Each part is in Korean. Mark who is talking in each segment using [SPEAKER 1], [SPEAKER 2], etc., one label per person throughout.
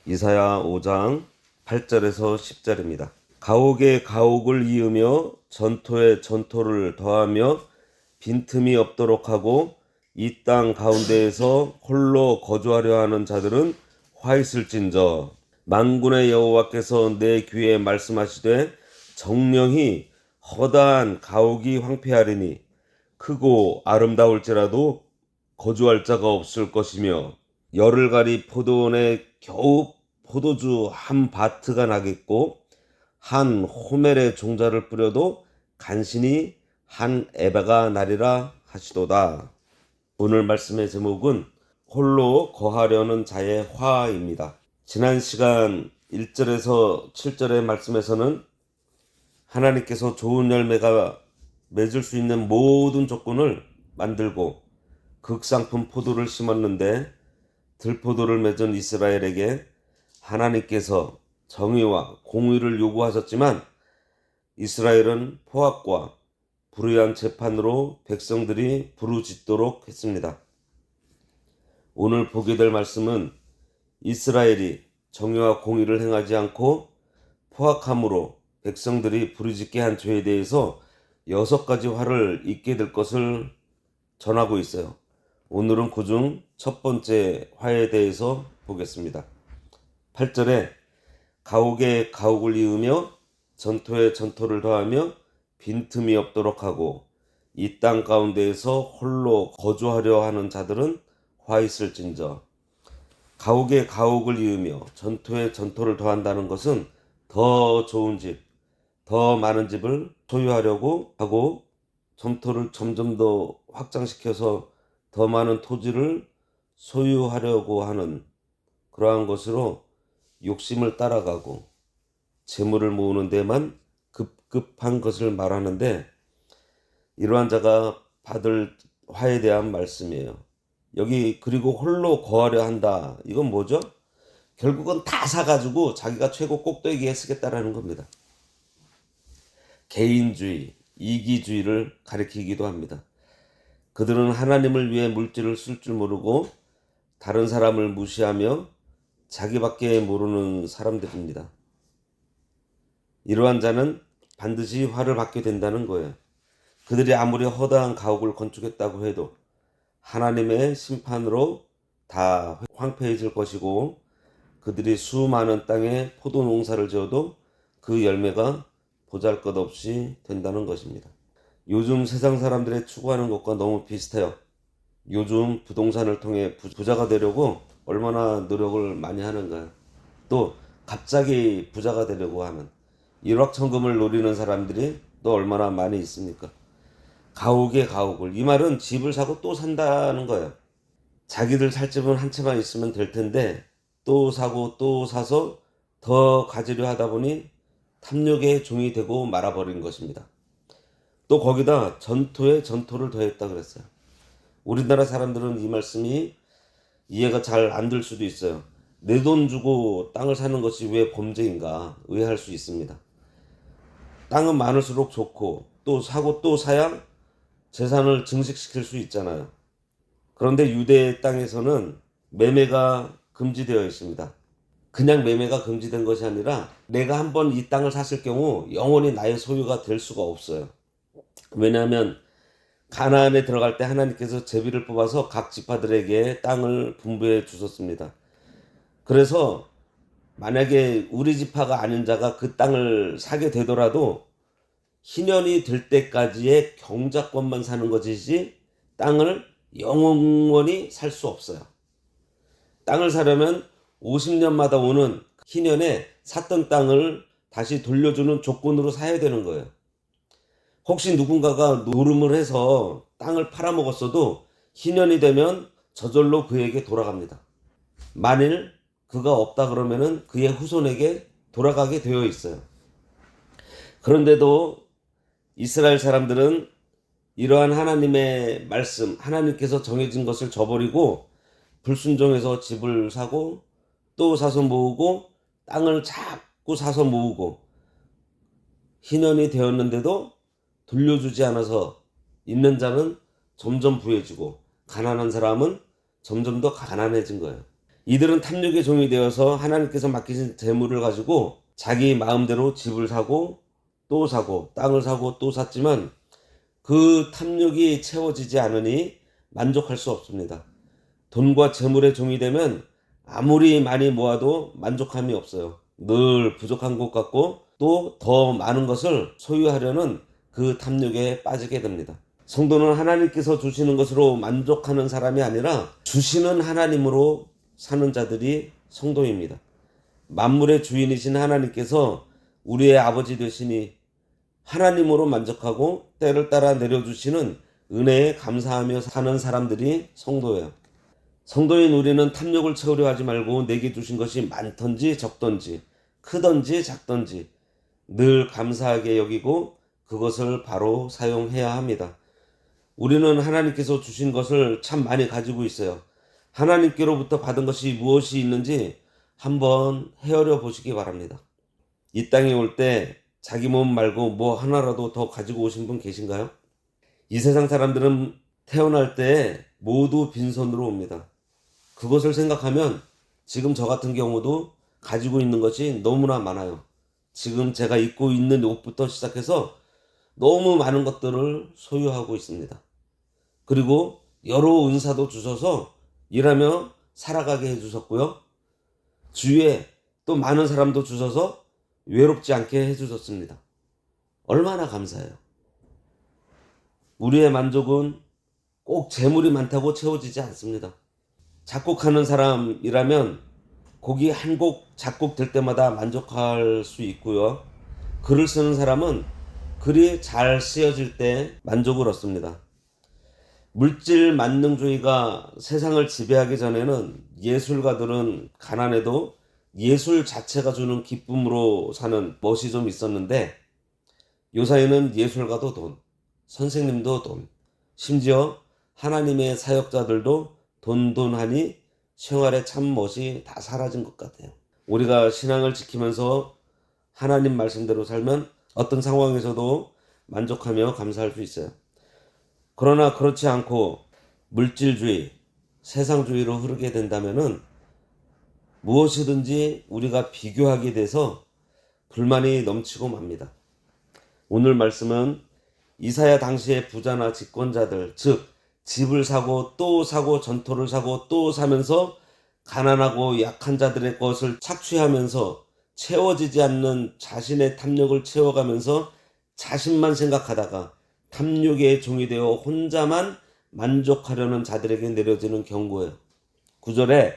[SPEAKER 1] 이사야 5장 8절에서 10절입니다. 가옥에 가옥을 이으며 전토에 전토를 더하며 빈틈이 없도록 하고 이 땅 가운데에서 홀로 거주하려 하는 자들은 화 있을진저. 만군의 여호와께서 내 귀에 말씀하시되 정령이 허다한 가옥이 황폐하리니 크고 아름다울지라도 거주할 자가 없을 것이며 열을 가리 포도원에 겨우 포도주 한 바트가 나겠고 한 호멜의 종자를 뿌려도 간신히 한 에바가 나리라 하시도다. 오늘 말씀의 제목은 홀로 거하려는 자의 화입니다. 지난 시간 1절에서 7절의 말씀에서는 하나님께서 좋은 열매가 맺을 수 있는 모든 조건을 만들고 극상품 포도를 심었는데 들포도를 맺은 이스라엘에게 하나님께서 정의와 공의를 요구하셨지만 이스라엘은 포악과 불의한 재판으로 백성들이 부르짖도록 했습니다. 오늘 보게 될 말씀은 이스라엘이 정의와 공의를 행하지 않고 포악함으로 백성들이 부르짖게 한 죄에 대해서 6가지 화를 입게 될 것을 전하고 있어요. 오늘은 그중 첫 번째 화에 대해서 보겠습니다. 8절에 가옥에 가옥을 이으며 전토에 전토를 더하며 빈틈이 없도록 하고 이 땅 가운데에서 홀로 거주하려 하는 자들은 화 있을진저. 가옥에 가옥을 이으며 전토에 전토를 더한다는 것은 더 좋은 집, 더 많은 집을 소유하려고 하고 전토를 점점 더 확장시켜서 더 많은 토지를 소유하려고 하는 그러한 것으로 욕심을 따라가고 재물을 모으는 데만 급급한 것을 말하는데 이러한 자가 받을 화에 대한 말씀이에요. 여기 그리고 홀로 거하려 한다. 이건 뭐죠? 결국은 다 사가지고 자기가 최고 꼭대기에 쓰겠다라는 겁니다. 개인주의, 이기주의를 가리키기도 합니다. 그들은 하나님을 위해 물질을 쓸 줄 모르고 다른 사람을 무시하며 자기밖에 모르는 사람들입니다. 이러한 자는 반드시 화를 받게 된다는 거예요. 그들이 아무리 허다한 가옥을 건축했다고 해도 하나님의 심판으로 다 황폐해질 것이고 그들이 수많은 땅에 포도 농사를 지어도 그 열매가 보잘것없이 된다는 것입니다. 요즘 세상 사람들의 추구하는 것과 너무 비슷해요. 요즘 부동산을 통해 부자가 되려고 얼마나 노력을 많이 하는가요? 또 갑자기 부자가 되려고 하면 일확천금을 노리는 사람들이 또 얼마나 많이 있습니까? 가옥에 가옥을, 이 말은 집을 사고 또 산다는 거예요. 자기들 살 집은 한 채만 있으면 될 텐데 또 사고 또 사서 더 가지려 하다 보니 탐욕의 종이 되고 말아버린 것입니다. 또 거기다 전토에 전토를 더했다 그랬어요. 우리나라 사람들은 이 말씀이 이해가 잘 안 될 수도 있어요. 내 돈 주고 땅을 사는 것이 왜 범죄인가 의아할 수 있습니다. 땅은 많을수록 좋고 또 사고 또 사야 재산을 증식시킬 수 있잖아요. 그런데 유대 땅에서는 매매가 금지되어 있습니다. 그냥 매매가 금지된 것이 아니라 내가 한번 이 땅을 샀을 경우 영원히 나의 소유가 될 수가 없어요. 왜냐하면 가나안에 들어갈 때 하나님께서 제비를 뽑아서 각 지파들에게 땅을 분부해 주셨습니다. 그래서 만약에 우리 지파가 아닌 자가 그 땅을 사게 되더라도 희년이 될 때까지의 경작권만 사는 것이지 땅을 영원히 살 수 없어요. 땅을 사려면 50년마다 오는 희년에 샀던 땅을 다시 돌려주는 조건으로 사야 되는 거예요. 혹시 누군가가 노름을 해서 땅을 팔아먹었어도 희년이 되면 저절로 그에게 돌아갑니다. 만일 그가 없다 그러면은 그의 후손에게 돌아가게 되어 있어요. 그런데도 이스라엘 사람들은 이러한 하나님의 말씀, 하나님께서 정해진 것을 저버리고 불순종해서 집을 사고 또 사서 모으고 땅을 자꾸 사서 모으고 희년이 되었는데도 돌려주지 않아서 있는 자는 점점 부해지고 가난한 사람은 점점 더 가난해진 거예요. 이들은 탐욕의 종이 되어서 하나님께서 맡기신 재물을 가지고 자기 마음대로 집을 사고 또 사고 땅을 사고 또 샀지만 그 탐욕이 채워지지 않으니 만족할 수 없습니다. 돈과 재물의 종이 되면 아무리 많이 모아도 만족함이 없어요. 늘 부족한 것 같고 또 더 많은 것을 소유하려는 그 탐욕에 빠지게 됩니다. 성도는 하나님께서 주시는 것으로 만족하는 사람이 아니라 주시는 하나님으로 사는 자들이 성도입니다. 만물의 주인이신 하나님께서 우리의 아버지 되시니 하나님으로 만족하고 때를 따라 내려주시는 은혜에 감사하며 사는 사람들이 성도예요. 성도인 우리는 탐욕을 채우려 하지 말고 내게 주신 것이 많던지 적던지 크던지 작던지 늘 감사하게 여기고 그것을 바로 사용해야 합니다. 우리는 하나님께서 주신 것을 참 많이 가지고 있어요. 하나님께로부터 받은 것이 무엇이 있는지 한번 헤아려 보시기 바랍니다. 이 땅에 올 때 자기 몸 말고 뭐 하나라도 더 가지고 오신 분 계신가요? 이 세상 사람들은 태어날 때 모두 빈손으로 옵니다. 그것을 생각하면 지금 저 같은 경우도 가지고 있는 것이 너무나 많아요. 지금 제가 입고 있는 옷부터 시작해서 너무 많은 것들을 소유하고 있습니다. 그리고 여러 은사도 주셔서 일하며 살아가게 해주셨고요. 주위에 또 많은 사람도 주셔서 외롭지 않게 해주셨습니다. 얼마나 감사해요. 우리의 만족은 꼭 재물이 많다고 채워지지 않습니다. 작곡하는 사람이라면 곡이 한 곡 작곡될 때마다 만족할 수 있고요. 글을 쓰는 사람은 글이 잘 쓰여질 때 만족을 얻습니다. 물질 만능주의가 세상을 지배하기 전에는 예술가들은 가난해도 예술 자체가 주는 기쁨으로 사는 멋이 좀 있었는데 요사이는 예술가도 돈, 선생님도 돈, 심지어 하나님의 사역자들도 돈하니 생활의 참 멋이 다 사라진 것 같아요. 우리가 신앙을 지키면서 하나님 말씀대로 살면 어떤 상황에서도 만족하며 감사할 수 있어요. 그러나 그렇지 않고 물질주의, 세상주의로 흐르게 된다면은 무엇이든지 우리가 비교하게 돼서 불만이 넘치고 맙니다. 오늘 말씀은 이사야 당시의 부자나 집권자들, 즉 집을 사고 또 사고 전토를 사고 또 사면서 가난하고 약한 자들의 것을 착취하면서 채워지지 않는 자신의 탐욕을 채워가면서 자신만 생각하다가 탐욕의 종이 되어 혼자만 만족하려는 자들에게 내려지는 경고예요. 9절에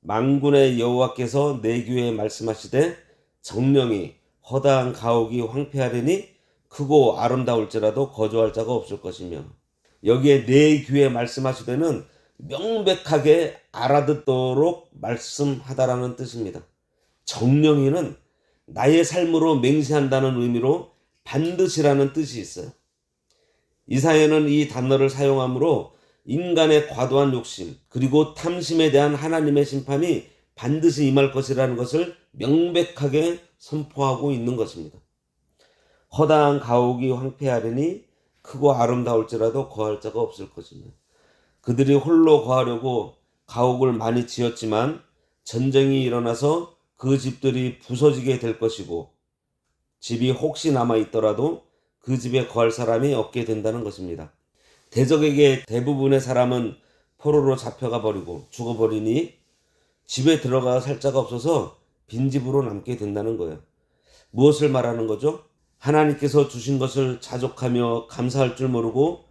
[SPEAKER 1] 만군의 여호와께서 내 귀에 말씀하시되 정령이 허다한 가옥이 황폐하리니 크고 아름다울지라도 거주할 자가 없을 것이며, 여기에 내 귀에 말씀하시되는 명백하게 알아듣도록 말씀하다라는 뜻입니다. 정령이는 나의 삶으로 맹세한다는 의미로 반드시라는 뜻이 있어요. 이사야는 이 단어를 사용하므로 인간의 과도한 욕심 그리고 탐심에 대한 하나님의 심판이 반드시 임할 것이라는 것을 명백하게 선포하고 있는 것입니다. 허다한 가옥이 황폐하리니 크고 아름다울지라도 거할 자가 없을 것이며, 그들이 홀로 거하려고 가옥을 많이 지었지만 전쟁이 일어나서 그 집들이 부서지게 될 것이고 집이 혹시 남아있더라도 그 집에 거할 사람이 없게 된다는 것입니다. 대적에게 대부분의 사람은 포로로 잡혀가 버리고 죽어버리니 집에 들어가 살 자가 없어서 빈집으로 남게 된다는 거예요. 무엇을 말하는 거죠? 하나님께서 주신 것을 자족하며 감사할 줄 모르고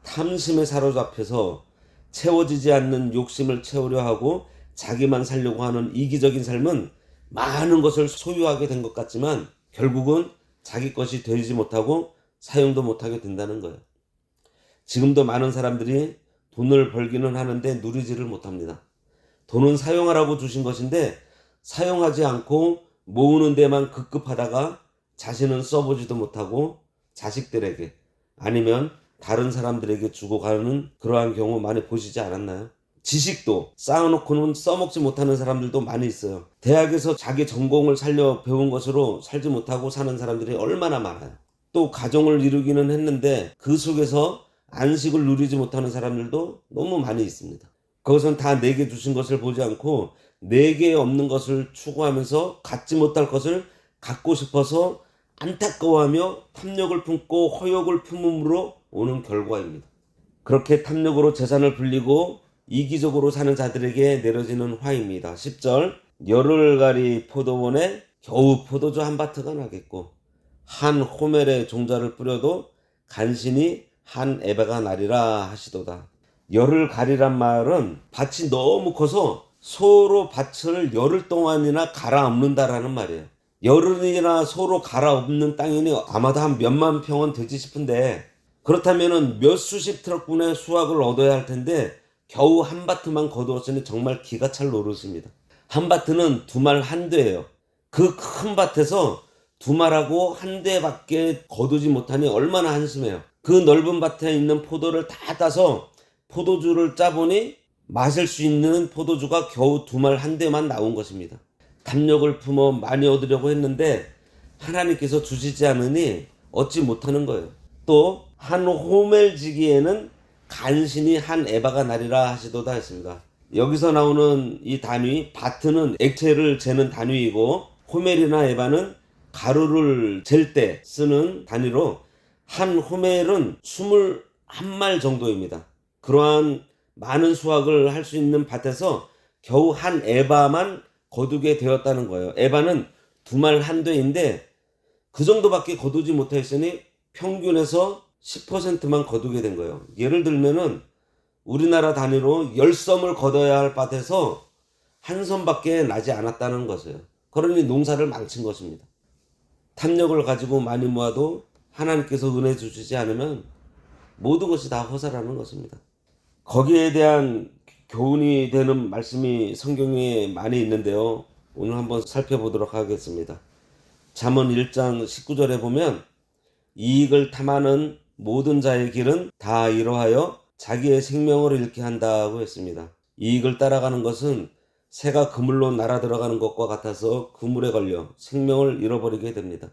[SPEAKER 1] 탐심에 사로잡혀서 채워지지 않는 욕심을 채우려 하고 자기만 살려고 하는 이기적인 삶은 많은 것을 소유하게 된 것 같지만 결국은 자기 것이 되지 못하고 사용도 못하게 된다는 거예요. 지금도 많은 사람들이 돈을 벌기는 하는데 누리지를 못합니다. 돈은 사용하라고 주신 것인데 사용하지 않고 모으는 데만 급급하다가 자신은 써보지도 못하고 자식들에게 아니면 다른 사람들에게 주고 가는 그러한 경우 많이 보시지 않았나요? 지식도 쌓아놓고는 써먹지 못하는 사람들도 많이 있어요. 대학에서 자기 전공을 살려 배운 것으로 살지 못하고 사는 사람들이 얼마나 많아요. 또 가정을 이루기는 했는데 그 속에서 안식을 누리지 못하는 사람들도 너무 많이 있습니다. 그것은 다 내게 주신 것을 보지 않고 내게 없는 것을 추구하면서 갖지 못할 것을 갖고 싶어서 안타까워하며 탐욕을 품고 허욕을 품음으로 오는 결과입니다. 그렇게 탐욕으로 재산을 불리고 이기적으로 사는 자들에게 내려지는 화입니다. 10절 열흘가리 포도원에 겨우 포도주 한 바트가 나겠고 한 호멜의 종자를 뿌려도 간신히 한 에바가 나리라 하시도다. 열흘가리란 말은 밭이 너무 커서 소로 밭을 열흘 동안이나 갈아엎는다라는 말이에요. 열흘이나 소로 갈아엎는 땅이니 아마도 한 몇만 평은 되지 싶은데 그렇다면은 몇 수십 트럭분의 수확을 얻어야 할 텐데 겨우 한 바트만 거두었으니 정말 기가 찰 노릇입니다. 한 바트는 두말 한 대예요. 그 큰 밭에서 두말하고 한 대밖에 거두지 못하니 얼마나 한심해요. 그 넓은 밭에 있는 포도를 다 따서 포도주를 짜보니 마실 수 있는 포도주가 겨우 두말 한 대만 나온 것입니다. 탐욕을 품어 많이 얻으려고 했는데 하나님께서 주시지 않으니 얻지 못하는 거예요. 또 한 호멜 지기에는 간신히 한 에바가 나리라 하시도다 했습니다. 여기서 나오는 이 단위 바트는 액체를 재는 단위이고 호멜이나 에바는 가루를 잴 때 쓰는 단위로 한 호멜은 21말 정도입니다. 그러한 많은 수확을 할 수 있는 밭에서 겨우 한 에바만 거두게 되었다는 거예요. 에바는 두말 한 대인데 그 정도밖에 거두지 못했으니 평균에서 10%만 거두게 된 거예요. 예를 들면은 우리나라 단위로 10섬을 거둬야 할 밭에서 한 섬밖에 나지 않았다는 것이에요. 그러니 농사를 망친 것입니다. 탐욕을 가지고 많이 모아도 하나님께서 은혜 주시지 않으면 모든 것이 다 허사라는 것입니다. 거기에 대한 교훈이 되는 말씀이 성경에 많이 있는데요. 오늘 한번 살펴보도록 하겠습니다. 잠언 1장 19절에 보면 이익을 탐하는 모든 자의 길은 다 이러하여 자기의 생명을 잃게 한다고 했습니다. 이익을 따라가는 것은 새가 그물로 날아 들어가는 것과 같아서 그물에 걸려 생명을 잃어버리게 됩니다.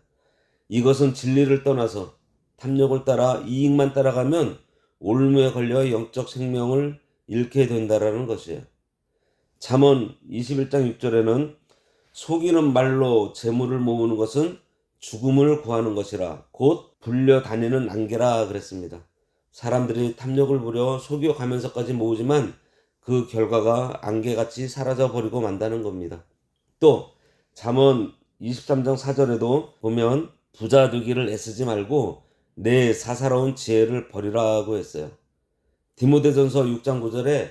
[SPEAKER 1] 이것은 진리를 떠나서 탐욕을 따라 이익만 따라가면 올무에 걸려 영적 생명을 잃게 된다라는 것이에요. 잠언 21장 6절에는 속이는 말로 재물을 모으는 것은 죽음을 구하는 것이라 곧 불려 다니는 안개라 그랬습니다. 사람들이 탐욕을 부려 속여 가면서까지 모으지만 그 결과가 안개같이 사라져 버리고 만다는 겁니다. 또 잠언 23장 4절에도 보면 부자 되기를 애쓰지 말고 내 사사로운 지혜를 버리라고 했어요. 디모데전서 6장 9절에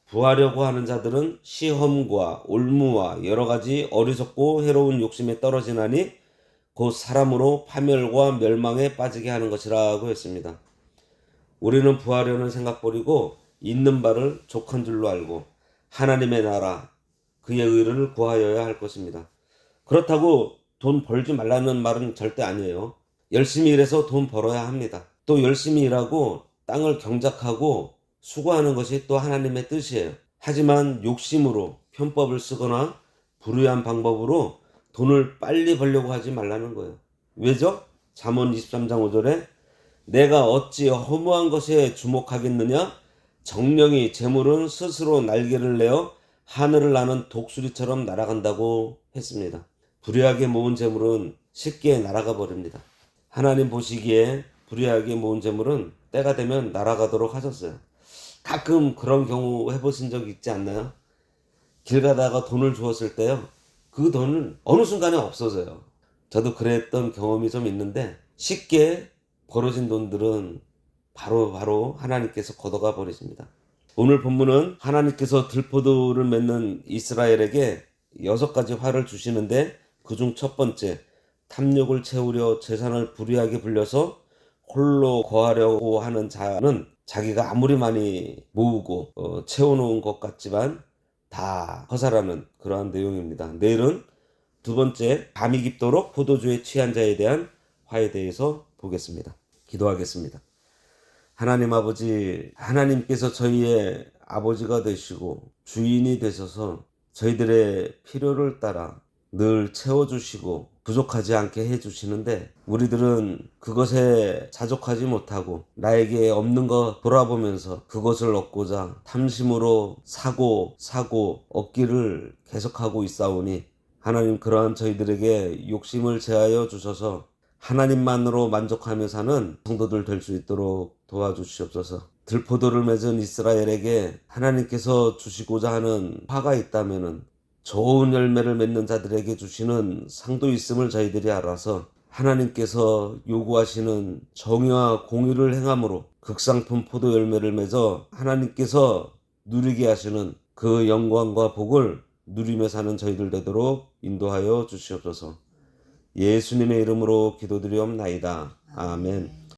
[SPEAKER 1] 부하려고 하는 자들은 시험과 올무와 여러 가지 어리석고 해로운 욕심에 떨어지나니 곧 사람으로 파멸과 멸망에 빠지게 하는 것이라고 했습니다. 우리는 부하려는 생각 버리고 있는 바를 족한 줄로 알고 하나님의 나라 그의 의를 구하여야 할 것입니다. 그렇다고 돈 벌지 말라는 말은 절대 아니에요. 열심히 일해서 돈 벌어야 합니다. 또 열심히 일하고 땅을 경작하고 수고하는 것이 또 하나님의 뜻이에요. 하지만 욕심으로 편법을 쓰거나 불의한 방법으로 돈을 빨리 벌려고 하지 말라는 거예요. 왜죠? 잠언 23장 5절에 내가 어찌 허무한 것에 주목하겠느냐? 정령이 재물은 스스로 날개를 내어 하늘을 나는 독수리처럼 날아간다고 했습니다. 불의하게 모은 재물은 쉽게 날아가 버립니다. 하나님 보시기에 불의하게 모은 재물은 때가 되면 날아가도록 하셨어요. 가끔 그런 경우 해보신 적 있지 않나요? 길 가다가 돈을 주었을 때요. 그 돈은 어느 순간에 없어져요. 저도 그랬던 경험이 좀 있는데 쉽게 벌어진 돈들은 바로 하나님께서 걷어가 버리십니다. 오늘 본문은 하나님께서 들포도를 맺는 이스라엘에게 6가지 화를 주시는데 그중 첫 번째, 탐욕을 채우려 재산을 불의하게 불려서 홀로 거하려고 하는 자는 자기가 아무리 많이 모으고 채워놓은 것 같지만 다 허사라는 그러한 내용입니다. 내일은 두 번째, 밤이 깊도록 포도주에 취한 자에 대한 화에 대해서 보겠습니다. 기도하겠습니다. 하나님 아버지, 하나님께서 저희의 아버지가 되시고 주인이 되셔서 저희들의 필요를 따라 늘 채워주시고 부족하지 않게 해주시는데 우리들은 그것에 자족하지 못하고 나에게 없는 거 돌아보면서 그것을 얻고자 탐심으로 사고 얻기를 계속하고 있사오니 하나님 그러한 저희들에게 욕심을 제하여 주셔서 하나님만으로 만족하며 사는 성도들 될 수 있도록 도와주시옵소서. 들포도를 맺은 이스라엘에게 하나님께서 주시고자 하는 화가 있다면은 좋은 열매를 맺는 자들에게 주시는 상도 있음을 저희들이 알아서 하나님께서 요구하시는 정의와 공의를 행함으로 극상품 포도 열매를 맺어 하나님께서 누리게 하시는 그 영광과 복을 누리며 사는 저희들 되도록 인도하여 주시옵소서. 예수님의 이름으로 기도드리옵나이다. 아멘.